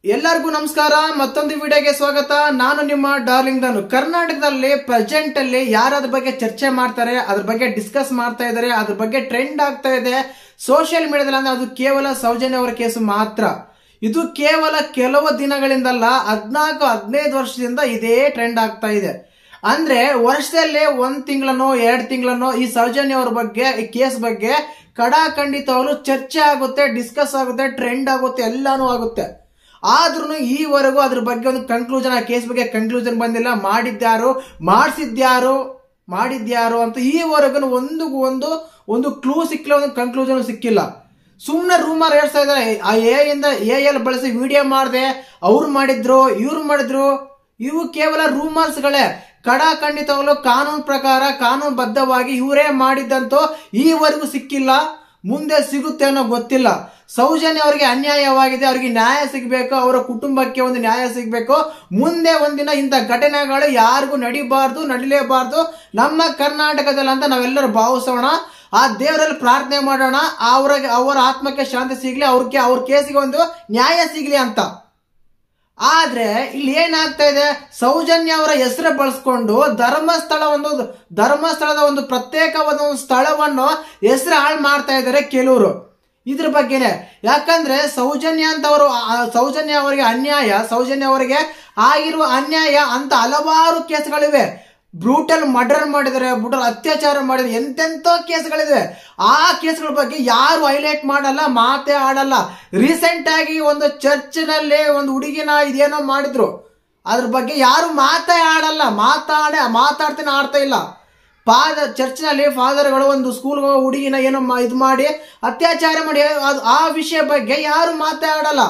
ಎಲ್ಲರಿಗೂ ನಮಸ್ಕಾರ. ಮತ್ತೊಂದು ವಿಡಿಯೋಗೆ ಸ್ವಾಗತ. ನಾನು ನಿಮ್ಮ ಡಾರ್ಲಿಂಗ್ ಧನು. ಕರ್ನಾಟಕದಲ್ಲಿ ಪ್ರೆಸೆಂಟ್ ಅಲ್ಲಿ ಯಾರಾದ್ರ ಬಗ್ಗೆ ಚರ್ಚೆ ಮಾಡ್ತಾರೆ, ಅದ್ರ ಬಗ್ಗೆ ಡಿಸ್ಕಸ್ ಮಾಡ್ತಾ ಇದಾರೆ, ಅದ್ರ ಬಗ್ಗೆ ಟ್ರೆಂಡ್ ಆಗ್ತಾ ಇದೆ ಸೋಷಿಯಲ್ ಮೀಡಿಯಾದಲ್ಲಿ ಅಂದ್ರೆ ಅದು ಕೇವಲ ಸೌಜನ್ಯ ಅವರ ಕೇಸು ಮಾತ್ರ. ಇದು ಕೇವಲ ಕೆಲವು ದಿನಗಳಿಂದಲ್ಲ, 14-15 ವರ್ಷದಿಂದ ಇದೇ ಟ್ರೆಂಡ್ ಆಗ್ತಾ ಇದೆ. ಅಂದ್ರೆ ವರ್ಷದಲ್ಲೇ 1 ತಿಂಗಳನೋ 2 ತಿಂಗಳನೋ ಈ ಸೌಜನ್ಯ ಅವರ ಬಗ್ಗೆ, ಈ ಕೇಸ್ ಬಗ್ಗೆ ಖಂಡಿತವಾಗ್ಲೂ ಚರ್ಚೆ ಆಗುತ್ತೆ, ಡಿಸ್ಕಸ್ ಆಗುತ್ತೆ, ಟ್ರೆಂಡ್ ಆಗುತ್ತೆ, ಎಲ್ಲಾನು ಆಗುತ್ತೆ. ಆದ್ರೂ ಈವರೆಗೂ ಅದ್ರ ಬಗ್ಗೆ ಒಂದು ಕನ್ಕ್ಲೂಷನ್, ಆ ಕೇಸ್ ಬಗ್ಗೆ ಕನ್ಕ್ಲೂಷನ್ ಬಂದಿಲ್ಲ. ಮಾಡಿದ್ಯಾರು ಅಂತ ಈವರೆಗೂ ಒಂದು ಕ್ಲೂ ಸಿಕ್ಕಿಲ್ಲ, ಒಂದು ಕನ್ಕ್ಲೂಷನ್ ಸಿಕ್ಕಿಲ್ಲ. ಸುಮ್ಮನೆ ರೂಮರ್ ಹೇಳ್ತಾ ಇದ್ದಾರೆ. ಆ ಎಲ್ ಬಳಸಿ ವಿಡಿಯೋ ಮಾಡಿದೆ, ಅವ್ರು ಮಾಡಿದ್ರು, ಇವ್ರು ಮಾಡಿದ್ರು. ಇವು ಕೇವಲ ರೂಮರ್ಸ್ಗಳೇ. ಖಂಡಿತವಾಗ್ಲೂ ಕಾನೂನು ಪ್ರಕಾರ, ಕಾನೂನು ಬದ್ಧವಾಗಿ ಇವರೇ ಮಾಡಿದ್ದಂತೂ ಈವರೆಗೂ ಸಿಕ್ಕಿಲ್ಲ. ಮುಂದೆ ಸಿಗುತ್ತೆ ಅನ್ನೋ ಗೊತ್ತಿಲ್ಲ. ಸೌಜನ್ಯ ಅವರಿಗೆ ಅನ್ಯಾಯವಾಗಿದೆ, ಅವರಿಗೆ ನ್ಯಾಯ ಸಿಗಬೇಕು, ಅವರ ಕುಟುಂಬಕ್ಕೆ ಒಂದು ನ್ಯಾಯ ಸಿಗಬೇಕು. ಮುಂದೆ ಒಂದಿನ ಇಂಥ ಘಟನೆಗಳು ಯಾರಿಗೂ ನಡಿಲೇಬಾರ್ದು ನಮ್ಮ ಕರ್ನಾಟಕದಲ್ಲಿ ಅಂತ ನಾವೆಲ್ಲರೂ ಭಾವಿಸೋಣ. ಆ ದೇವರಲ್ಲಿ ಪ್ರಾರ್ಥನೆ ಮಾಡೋಣ, ಅವರ ಆತ್ಮಕ್ಕೆ ಶಾಂತಿ ಸಿಗ್ಲಿ, ಅವ್ರ ಕೇಸಿಗೆ ಒಂದು ನ್ಯಾಯ ಸಿಗ್ಲಿ ಅಂತ. ಆದ್ರೆ ಇಲ್ಲಿ ಏನಾಗ್ತಾ ಇದೆ, ಸೌಜನ್ಯ ಅವರ ಹೆಸರು ಬಳಸ್ಕೊಂಡು ಧರ್ಮಸ್ಥಳದ ಒಂದು ಪ್ರತ್ಯೇಕವಾದ ಒಂದು ಸ್ಥಳವನ್ನು ಹೆಸರು ಹಾಳು ಮಾಡ್ತಾ ಇದ್ದಾರೆ ಕೆಲವರು. ಇದ್ರ ಬಗ್ಗೆನೆ. ಯಾಕಂದ್ರೆ ಸೌಜನ್ಯ ಅವರಿಗೆ ಆಗಿರುವ ಅನ್ಯಾಯ ಅಂತ ಹಲವಾರು ಕೇಸ್ಗಳಿವೆ. ಬ್ರೂಟಲ್ ಮರ್ಡರ್ ಮಾಡಿದರೆ, ಬ್ರೂಟಲ್ ಅತ್ಯಾಚಾರ ಮಾಡಿದರೆ, ಎಂತೆಂತೋ ಕೇಸ್ಗಳಿವೆ. ಆ ಕೇಸ್ಗಳ ಬಗ್ಗೆ ಯಾರು ಹೈಲೈಟ್ ಮಾಡಲ್ಲ, ಮಾತೇ ಆಡಲ್ಲ. ರೀಸೆಂಟ್ ಆಗಿ ಒಂದು ಚರ್ಚ್ನಲ್ಲಿ ಒಂದು ಹುಡುಗಿನ ಇದೇನೋ ಮಾಡಿದ್ರು, ಅದ್ರ ಬಗ್ಗೆ ಯಾರು ಮಾತೇ ಆಡಲ್ಲ. ಮಾತಾಡ್ತಾನೆ ಆಡ್ತಾ ಇಲ್ಲ. ಚರ್ಚ್ನಲ್ಲಿ ಫಾದರ್ಗಳು ಒಂದು ಸ್ಕೂಲ್ ಹುಡುಗಿನ ಏನೋ ಇದು ಮಾಡಿ ಅತ್ಯಾಚಾರ ಮಾಡಿ, ಆ ವಿಷಯ ಬಗ್ಗೆ ಯಾರು ಮಾತಾಡಲ್ಲ.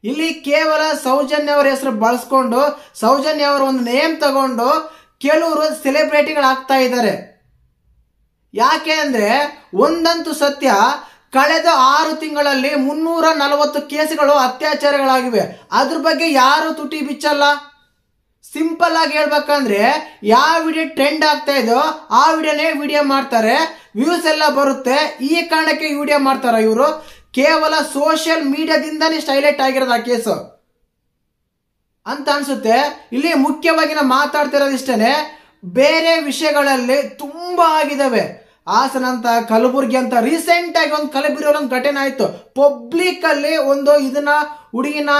ಇಲ್ಲಿ ಕೇವಲ ಸೌಜನ್ಯ ಅವರ ಹೆಸರು ಬಳಸ್ಕೊಂಡು, ಸೌಜನ್ಯ ಅವರ ಒಂದು ನೇಮ್ ತಗೊಂಡು ಕೆಲವರು ಸೆಲೆಬ್ರಿಟಿಗಳಾಗ್ತಾ ಇದ್ದಾರೆ. ಯಾಕೆ ಅಂದ್ರೆ ಒಂದಂತೂ ಸತ್ಯ, ಕಳೆದ 6 ತಿಂಗಳಲ್ಲಿ 340 ಕೇಸುಗಳು ಅತ್ಯಾಚಾರಗಳಾಗಿವೆ. ಅದ್ರ ಬಗ್ಗೆ ಯಾರು ತುಟಿ ಬಿಚ್ಚಲ್ಲ. ಸಿಂಪಲ್ ಆಗಿ ಹೇಳ್ಬೇಕಂದ್ರೆ, ಯಾವ ವಿಡಿಯೋ ಟ್ರೆಂಡ್ ಆಗ್ತಾ ಇದೋ ಆ ವಿಡಿಯೋ ಮಾಡ್ತಾರೆ, ವ್ಯೂಸ್ ಎಲ್ಲ ಬರುತ್ತೆ. ಈ ಕಾರಣಕ್ಕೆ ವಿಡಿಯೋ ಮಾಡ್ತಾರ ಇವರು. ಕೇವಲ ಸೋಷಿಯಲ್ ಮೀಡಿಯಾದಿಂದಾನೇ ಹೈಲೈಟ್ ಆಗಿರೋದು ಆ ಕೇಸು ಅಂತ ಅನ್ಸುತ್ತೆ. ಇಲ್ಲಿ ಮುಖ್ಯವಾಗಿ ನಾವು ಮಾತಾಡ್ತಿರೋದು ಇಷ್ಟೇನೆ. ಬೇರೆ ವಿಷಯಗಳಲ್ಲಿ ತುಂಬಾ ಆಗಿದಾವೆ. ಹಾಸನ ಅಂತ, ಕಲಬುರ್ಗಿ ಅಂತ. ರೀಸೆಂಟ್ ಆಗಿ ಒಂದು ಕಲಬುರ್ಗಿ ಒಂದು ಘಟನೆ ಆಯ್ತು. ಪಬ್ಲಿಕ್ ಅಲ್ಲಿ ಒಂದು ಹುಡುಗಿನ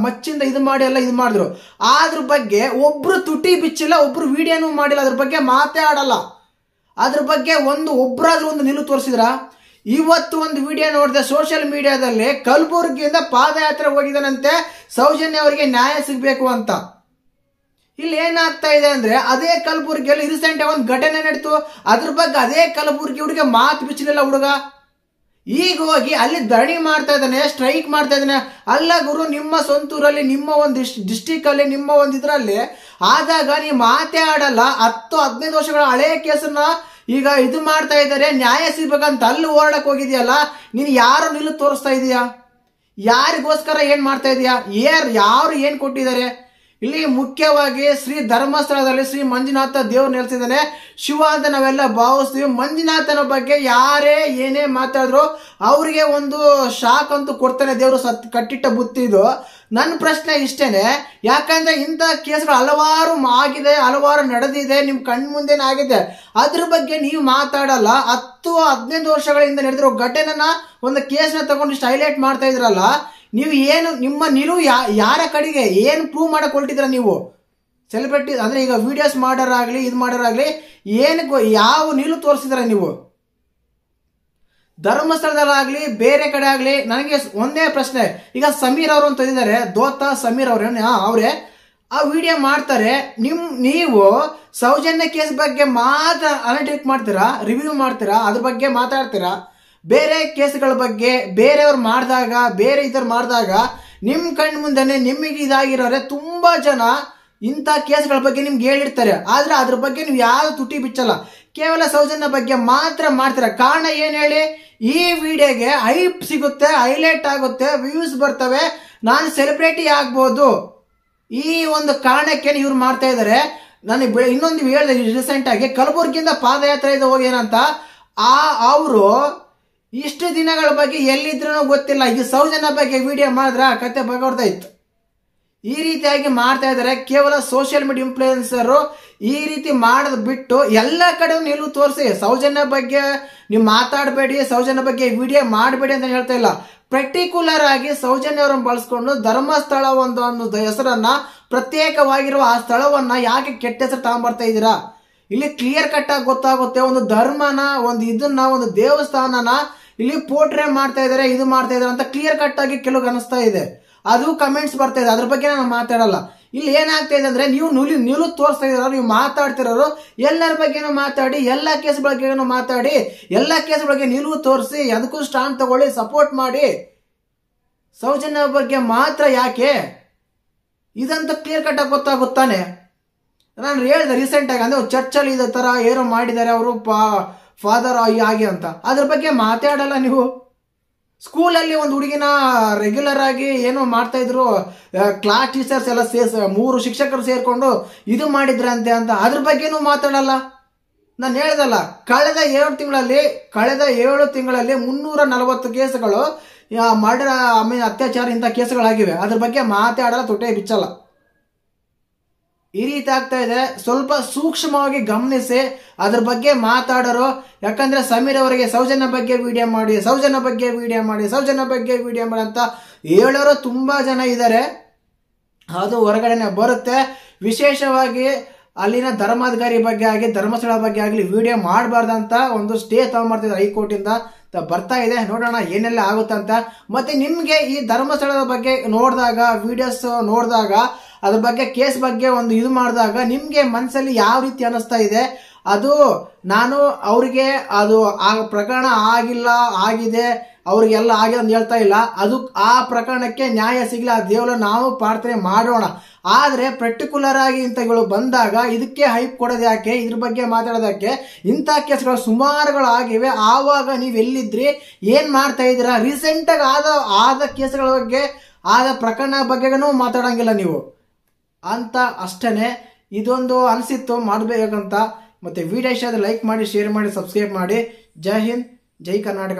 ಮಚ್ಚಿಂದ ಇದು ಮಾಡಿದ್ರು. ಅದ್ರ ಬಗ್ಗೆ ಒಬ್ರು ತುಟಿ ಬಿಚ್ಚಿಲ್ಲ, ಒಬ್ರು ವಿಡಿಯೋನು ಮಾಡಿಲ್ಲ, ಅದ್ರ ಬಗ್ಗೆ ಮಾತೇ ಆಡಲ್ಲ. ಅದ್ರ ಬಗ್ಗೆ ಒಬ್ರಾದ್ರೂ ಒಂದು ನಿಲುವು ತೋರಿಸಿದ್ರ? ಇವತ್ತು ಒಂದು ವಿಡಿಯೋ ನೋಡಿದೆ ಸೋಷಿಯಲ್ ಮೀಡಿಯಾದಲ್ಲಿ, ಕಲಬುರ್ಗಿಯಿಂದ ಪಾದಯಾತ್ರೆ ಹೋಗಿದ್ದಾನಂತೆ, ಸೌಜನ್ಯ ಅವರಿಗೆ ನ್ಯಾಯ ಸಿಗ್ಬೇಕು ಅಂತ. ಇಲ್ಲಿ ಏನಾಗ್ತಾ ಇದೆ ಅಂದ್ರೆ, ಅದೇ ಕಲಬುರ್ಗಿಯಲ್ಲಿ ರೀಸೆಂಟ್ ಒಂದು ಘಟನೆ ನಡೀತು. ಅದ್ರ ಬಗ್ಗೆ ಅದೇ ಕಲಬುರ್ಗಿ ಹುಡುಗ ಮಾತು ಬಿಚ್ಚಲಿಲ್ಲ ಹುಡುಗ. ಈಗ ಹೋಗಿ ಅಲ್ಲಿ ಧರಣಿ ಮಾಡ್ತಾ ಇದ್ದಾನೆ, ಸ್ಟ್ರೈಕ್ ಮಾಡ್ತಾ ಇದ್ದಾನೆ. ಅಲ್ಲ ಗುರು, ನಿಮ್ಮ ಸ್ವಂತೂರಲ್ಲಿ, ನಿಮ್ಮ ಒಂದು ಡಿಸ್ಟಿಕ್ ಅಲ್ಲಿ, ನಿಮ್ಮ ಒಂದು ಇದ್ರಲ್ಲಿ ಆದಾಗ ನೀವು ಮಾತೇ ಆಡಲ್ಲ. 10-15 ವರ್ಷಗಳ ಹಳೆ ಕೇಸನ್ನ ಈಗ ಇದು ಮಾಡ್ತಾ ಇದ್ದಾರೆ, ನ್ಯಾಯ ಸಿಗ್ಬೇಕಂತ ಅಲ್ಲಿ ಹೋರಾಡಕ್ ಹೋಗಿದ್ಯಲ್ಲ. ನೀನು ಯಾರು ನಿಲ್ಲು ತೋರಿಸ್ತಾ ಇದೀಯಾ? ಯಾರಿಗೋಸ್ಕರ ಏನ್ ಮಾಡ್ತಾ ಇದೀಯಾ? ಯಾರು ಏನ್ ಕೊಟ್ಟಿದ್ದಾರೆ? ಇಲ್ಲಿ ಮುಖ್ಯವಾಗಿ ಶ್ರೀ ಧರ್ಮಸ್ಥಳದಲ್ಲಿ ಶ್ರೀ ಮಂಜುನಾಥ ದೇವ್ರು ನೆಲೆಸಿದ್ದಾನೆ. ಶಿವ ಅಂತ ನಾವೆಲ್ಲ ಭಾವಿಸ್ತೀವಿ. ಮಂಜುನಾಥನ ಬಗ್ಗೆ ಯಾರೇ ಏನೇ ಮಾತಾಡಿದ್ರು ಅವ್ರಿಗೆ ಒಂದು ಶಾಕ್ ಅಂತೂ ಕೊಡ್ತಾನೆ ದೇವ್ರು. ಕಟ್ಟಿಟ್ಟ ಬುತ್ತಿ ಇದು. ನನ್ನ ಪ್ರಶ್ನೆ ಇಷ್ಟೇನೆ. ಯಾಕಂದ್ರೆ ಇಂಥ ಕೇಸ್ಗಳು ಹಲವಾರು ಆಗಿದೆ, ಹಲವಾರು ನಡೆದಿದೆ, ನಿಮ್ ಕಣ್ ಮುಂದೆನೇ ಆಗಿದೆ. ಅದ್ರ ಬಗ್ಗೆ ನೀವು ಮಾತಾಡಲ್ಲ. 10-15 ವರ್ಷಗಳಿಂದ ನಡೆದಿರೋ ಘಟನೆನ ಒಂದು ಕೇಸ್ನ ತಗೊಂಡು ಇಷ್ಟು ಹೈಲೈಟ್ ಮಾಡ್ತಾ ಇದ್ರಲ್ಲ. ನೀವು ಏನು, ನಿಮ್ಮ ನಿಲುವು ಯಾರ ಕಡೆಗೆ ಏನು ಪ್ರೂವ್ ಮಾಡಕ್ ಹೊರಟಿದ್ರ ನೀವು? ಸೆಲೆಬ್ರಿಟಿ ಅಂದ್ರೆ ಈಗ ವಿಡಿಯೋಸ್ ಮಾಡೋರಾಗ್ಲಿ, ಇದು ಮಾಡೋರಾಗ್ಲಿ, ಯಾವ ನಿಲುವು ತೋರಿಸಿದ್ರ ನೀವು? ಧರ್ಮಸ್ಥಳದಲ್ಲಾಗ್ಲಿ ಬೇರೆ ಕಡೆ ಆಗ್ಲಿ. ನನಗೆ ಒಂದೇ ಪ್ರಶ್ನೆ. ಈಗ ಸಮೀರ್ ಅವರು ಅಂತ ಇದ್ದಾರೆ, ದೋತ ಸಮೀರ್ ಅವರೇ ಆ ವಿಡಿಯೋ ಮಾಡ್ತಾರೆ. ನೀವು ಸೌಜನ್ಯ ಕೇಸ್ ಬಗ್ಗೆ ಮಾತ್ರ ಅನಲಿಟಿಕ್ ಮಾಡ್ತೀರಾ, ರಿವ್ಯೂ ಮಾಡ್ತೀರಾ, ಅದ್ರ ಬಗ್ಗೆ ಮಾತಾಡ್ತೀರಾ. ಬೇರೆ ಕೇಸ್ಗಳ ಬಗ್ಗೆ ಬೇರೆಯವ್ರು ಮಾಡಿದಾಗ ನಿಮ್ ಕಣ್ ಮುಂದೆನೆ ನಿಮಗೆ ಇದಾಗಿರೋರೆ ತುಂಬಾ ಜನ ಇಂಥ ಕೇಸ್ಗಳ ಬಗ್ಗೆ ನಿಮ್ಗೆ ಹೇಳಿರ್ತಾರೆ. ಆದ್ರೆ ಅದ್ರ ಬಗ್ಗೆ ನೀವು ಯಾರು ತುಟಿ ಬಿಚ್ಚಲ್ಲ. ಕೇವಲ ಸೌಜನ್ಯ ಬಗ್ಗೆ ಮಾತ್ರ ಮಾಡ್ತೀರಾ. ಕಾರಣ ಏನ್ ಹೇಳಿ? ಈ ವಿಡಿಯೋಗೆ ಹೈಪ್ ಸಿಗುತ್ತೆ, ಹೈಲೈಟ್ ಆಗುತ್ತೆ, ವ್ಯೂಸ್ ಬರ್ತವೆ, ನಾನು ಸೆಲೆಬ್ರಿಟಿ ಆಗ್ಬೋದು. ಈ ಒಂದು ಕಾರಣಕ್ಕೆ ಇವ್ರು ಮಾಡ್ತಾ ಇದಾರೆ. ನನಗೆ ಇನ್ನೊಂದು ಹೇಳಿದೆ, ರೀಸೆಂಟ್ ಆಗಿ ಕಲಬುರ್ಗಿಯಿಂದ ಪಾದಯಾತ್ರೆ ಹೋಗಿ ಏನಂತ ಅವರು ಇಷ್ಟು ದಿನಗಳ ಬಗ್ಗೆ ಎಲ್ಲಿದ್ರು ಗೊತ್ತಿಲ್ಲ. ಈ ಸೌಜನ್ಯ ಬಗ್ಗೆ ವಿಡಿಯೋ ಮಾಡಿದ್ರ ಕತೆ ಬಗೆಹರ್ದಾಯ್ತು. ಈ ರೀತಿಯಾಗಿ ಮಾಡ್ತಾ ಇದ್ದಾರೆ. ಕೇವಲ ಸೋಷಿಯಲ್ ಮೀಡಿಯಾ ಇನ್ಫ್ಲೂಯೆನ್ಸರು ಈ ರೀತಿ ಮಾಡೋದು ಬಿಟ್ಟು ಎಲ್ಲ ಕಡೆ ನಿಲುವು ತೋರಿಸಿ. ಸೌಜನ್ಯ ಬಗ್ಗೆ ನೀವು ಮಾತಾಡಬೇಡಿ, ಸೌಜನ್ಯ ಬಗ್ಗೆ ವಿಡಿಯೋ ಮಾಡಬೇಡಿ ಅಂತ ಹೇಳ್ತಾ ಇಲ್ಲ. ಪರ್ಟಿಕ್ಯುಲರ್ ಆಗಿ ಸೌಜನ್ಯ ಅವರನ್ನು ಬಳಸ್ಕೊಂಡು ಧರ್ಮಸ್ಥಳ ಒಂದು ಹೆಸರನ್ನ, ಪ್ರತ್ಯೇಕವಾಗಿರುವ ಆ ಸ್ಥಳವನ್ನ ಯಾಕೆ ಕೆಟ್ಟ ಹೆಸರು ತಗೊಂಡ್ಬರ್ತಾ ಇದ್ದೀರಾ? ಇಲ್ಲಿ ಕ್ಲಿಯರ್ ಕಟ್ ಆಗಿ ಗೊತ್ತಾಗುತ್ತೆ. ಒಂದು ಧರ್ಮನ, ಒಂದು ದೇವಸ್ಥಾನನ ಇಲ್ಲಿ ಪೋರ್ಟ್ರೇ ಮಾಡ್ತಾ ಇದಾರೆ, ಇದು ಮಾಡ್ತಾ ಇದಾರೆ ಅಂತ ಕ್ಲಿಯರ್ ಕಟ್ ಆಗಿ ಕೆಲವು ಅನಿಸ್ತಾ ಇದೆ. ಅದು ಕಮೆಂಟ್ಸ್ ಬರ್ತಾ ಇದೆ, ಅದ್ರ ಬಗ್ಗೆ ನಾನು ಮಾತಾಡಲ್ಲ. ಇಲ್ಲಿ ಏನಾಗ್ತಾ ಇದೆ ಅಂದ್ರೆ ನೀವು ನಿಲು ತೋರಿಸ್ತಾ ಇದಾರ, ನೀವು ಮಾತಾಡ್ತಿರೋರು ಎಲ್ಲರ ಬಗ್ಗೆನೂ ಮಾತಾಡಿ, ಎಲ್ಲ ಕೇಸ್ ಬಗ್ಗೆನೂ ಮಾತಾಡಿ, ಎಲ್ಲ ಕೇಸ್ ಬಗ್ಗೆ ನಿಲುವು ತೋರಿಸಿ, ಅದಕ್ಕೂ ಸ್ಟ್ಯಾಂಡ್ ತಗೊಳ್ಳಿ, ಸಪೋರ್ಟ್ ಮಾಡಿ. ಸೌಜನ್ಯ ಬಗ್ಗೆ ಮಾತ್ರ ಯಾಕೆ? ಇದಂತ ಕ್ಲಿಯರ್ ಕಟ್ ಆಗಿ ಗೊತ್ತಾಗುತ್ತಾನೆ. ನಾನು ಹೇಳಿದೆ ರೀಸೆಂಟ್ ಆಗಿ, ಅಂದ್ರೆ ಚರ್ಚಲ್ಲಿ ಇದೇ ತರ ಏನೋ ಮಾಡಿದ್ದಾರೆ ಅವರು ಫಾದರ್ ಹಾಗೆ ಅಂತ, ಅದ್ರ ಬಗ್ಗೆ ಮಾತಾಡಲ್ಲ ನೀವು. ಸ್ಕೂಲಲ್ಲಿ ಒಂದು ಹುಡುಗಿನ ರೆಗ್ಯುಲರ್ ಆಗಿ ಏನೋ ಮಾಡ್ತಾ ಇದ್ರು, ಕ್ಲಾಸ್ ಟೀಚರ್ಸ್ ಎಲ್ಲ 3 ಶಿಕ್ಷಕರು ಸೇರ್ಕೊಂಡು ಇದು ಮಾಡಿದ್ರಂತೆ ಅಂತ, ಅದ್ರ ಬಗ್ಗೆನೂ ಮಾತಾಡಲ್ಲ. ನಾನು ಹೇಳ್ದಲ್ಲ, ಕಳೆದ 7 ತಿಂಗಳಲ್ಲಿ 340 ಕೇಸುಗಳು ಮರ್ಡರ್, ಅತ್ಯಾಚಾರ ಇಂಥ ಕೇಸುಗಳಾಗಿವೆ. ಅದ್ರ ಬಗ್ಗೆ ಮಾತಾಡಲ್ಲ, ತೊಟ್ಟೆ ಬಿಚ್ಚಲ್ಲ. ಈ ರೀತಿ ಆಗ್ತಾ ಇದೆ. ಸ್ವಲ್ಪ ಸೂಕ್ಷ್ಮವಾಗಿ ಗಮನಿಸಿ, ಅದ್ರ ಬಗ್ಗೆ ಮಾತಾಡೋರು. ಯಾಕಂದ್ರೆ ಸಮೀರ್ ಅವರಿಗೆ ಸೌಜನ್ಯ ಬಗ್ಗೆ ವಿಡಿಯೋ ಮಾಡಿ, ಸೌಜನ್ಯ ಬಗ್ಗೆ ವಿಡಿಯೋ ಮಾಡಿ, ಸೌಜನ್ಯ ಬಗ್ಗೆ ವಿಡಿಯೋ ಮಾಡಿ ಅಂತ ಹೇಳೋರು ತುಂಬಾ ಜನ ಇದ್ದಾರೆ. ಅದು ಹೊರಗಡೆನೆ ಬರುತ್ತೆ. ವಿಶೇಷವಾಗಿ ಅಲ್ಲಿನ ಧರ್ಮಾಧಿಕಾರಿ ಬಗ್ಗೆ ಆಗಲಿ, ಧರ್ಮಸ್ಥಳ ಬಗ್ಗೆ ಆಗಲಿ ವಿಡಿಯೋ ಮಾಡಬಾರ್ದಂತ ಒಂದು ಸ್ಟೇ ತಗೊಂಡ್ಬರ್ತಿದ್ದಾರೆ ಹೈಕೋರ್ಟ್ ಇಂದ. ಬರ್ತಾ ಇದೆ, ನೋಡೋಣ ಏನೆಲ್ಲ ಆಗುತ್ತಂತ. ಮತ್ತೆ ನಿಮ್ಗೆ ಈ ಧರ್ಮಸ್ಥಳದ ಬಗ್ಗೆ ನೋಡಿದಾಗ, ವಿಡಿಯೋಸ್ ನೋಡಿದಾಗ, ಅದ್ರ ಬಗ್ಗೆ ಕೇಸ್ ಬಗ್ಗೆ ಒಂದು ಇದು ಮಾಡಿದಾಗ ನಿಮ್ಗೆ ಮನಸ್ಸಲ್ಲಿ ಯಾವ ರೀತಿ ಅನಿಸ್ತಾ ಇದೆ? ಅದು ನಾನು ಅವ್ರಿಗೆ ಅದು ಆ ಪ್ರಕರಣ ಆಗಿದೆ, ಅವ್ರಿಗೆಲ್ಲ ಆಗಿದೆ ಅಂತ ಹೇಳ್ತಾ ಇಲ್ಲ. ಅದು ಆ ಪ್ರಕರಣಕ್ಕೆ ನ್ಯಾಯ ಸಿಗ್ಲಿ, ಆ ದೇವರ ನಾವು ಪ್ರಾರ್ಥನೆ ಮಾಡೋಣ. ಆದ್ರೆ ಪರ್ಟಿಕ್ಯುಲರ್ ಆಗಿ ಇಂಥಗಳು ಬಂದಾಗ ಇದಕ್ಕೆ ಹೈಪ್ ಕೊಡೋದು ಯಾಕೆ? ಇದ್ರ ಬಗ್ಗೆ ಮಾತಾಡೋದಕ್ಕೆ. ಇಂಥ ಕೇಸ್ಗಳು ಸುಮಾರುಗಳು ಆಗಿವೆ. ಆವಾಗ ನೀವ್ ಎಲ್ಲಿದ್ರಿ, ಏನ್ ಮಾಡ್ತಾ ಇದ್ದೀರಾ? ರೀಸೆಂಟ್ ಆಗಿ ಆದ ಕೇಸ್ಗಳ ಬಗ್ಗೆ, ಆದ ಪ್ರಕರಣ ಬಗ್ಗೆನೂ ಮಾತಾಡಂಗಿಲ್ಲ ನೀವು ಅಂತ ಅಷ್ಟೇನೆ. ಇದೊಂದು ಅನಿಸಿತ್ತು ಮಾಡಬೇಕಂತ. ಮತ್ತೆ ವಿಡಿಯೋ ಇಷ್ಟ ಆದ್ರೆ ಲೈಕ್ ಮಾಡಿ, ಶೇರ್ ಮಾಡಿ, ಸಬ್ಸ್ಕ್ರೈಬ್ ಮಾಡಿ. ಜೈ ಹಿಂದ್, ಜೈ ಕರ್ನಾಟಕ.